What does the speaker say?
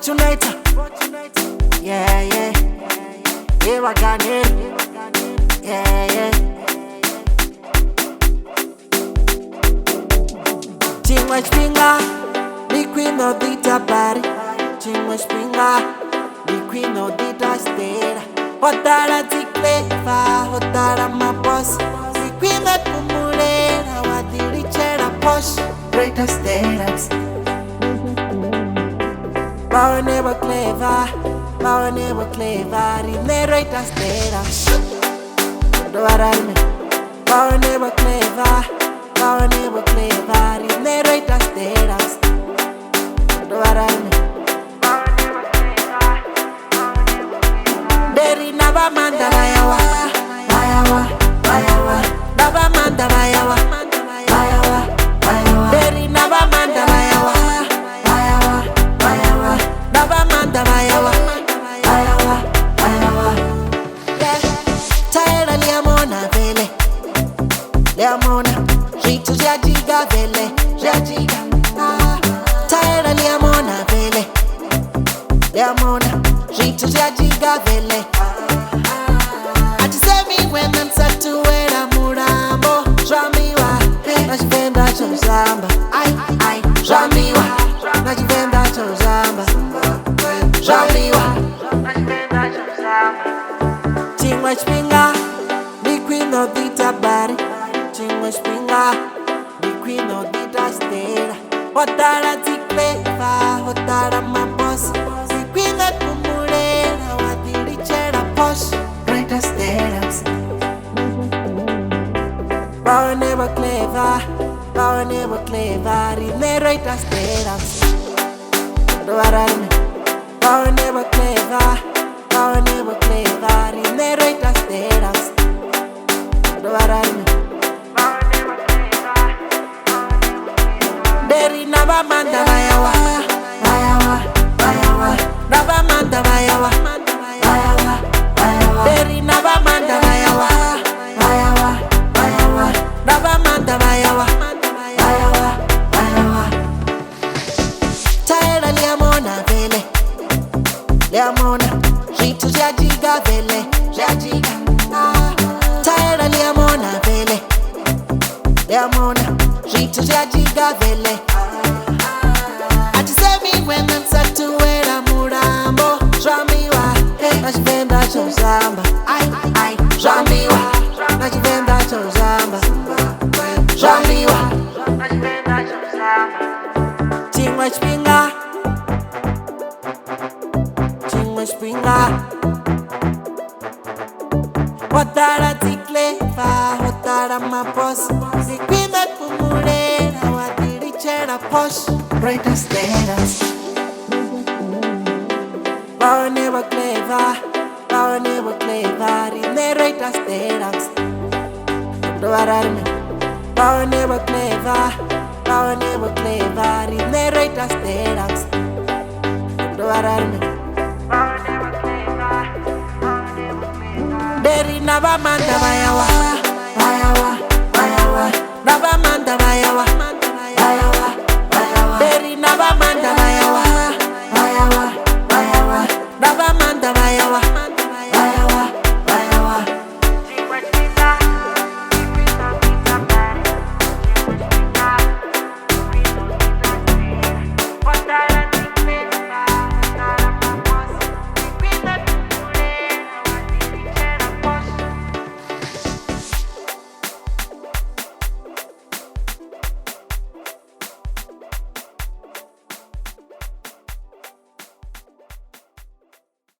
Fortunator. Yeah, yeah. Here I got it. Yeah, yeah. Chingwa Spinga, the queen of the tabari. Chingwa Spinga, the queen of the dastera. Hotara Tikleva, Hotara my boss. The queen of Pumulera, what the richer posh. Greatest status. Power never clever, in the greatest status. Do I ride me? Power never clever, in the greatest status. Do I ride me? Deri naba manda bayawa, naba manda bayawa, deri naba manda bayawa, naba manda bayawa. Taera liamona vele, liamona, ritu jajiga vele, jajiga. Taera liamona vele, liamona, ritu jajiga vele. Atisemi when I'm set to wera murambo, Ramiwa, najivenda chozamba, ai, Ramiwa, najivenda chozamba, Ramiwa, najivenda chozamba. Chingwa Spinga, the queen of the tabari. Chingwa Spinga, the queen of the dastera. Hotara Tikleva, Hotara my boss. The queen of Pumulera, what the richer posh. Greatest status. Power never clever, in the greatest status. Do I ride me? Power never clever, in the greatest status. Do I ride me? Deri naba manda bayawa, naba manda bayawa, deri naba manda bayawa, naba manda bayawa. Taera liamona vele, liamona, ritu jajiga vele, jajiga. Taera liamona vele, liamona, ritu jajiga vele. Atisemi when I'm set to wera murambo, Ramiwa, najivenda chozamba, ai, Ramiwa, najivenda chozamba, Ramiwa, najivenda chozamba. Chingwa Spinga, Chingwa Spinga. Hotara Tikleva, Hotara my boss. The queen of Pumulera, what the richer posh. Greatest status. Power never clever, in the greatest status. Do I ride me? Power never clever, in the greatest status. Do I ride me? Deri naba manda bayawa, naba manda bayawa.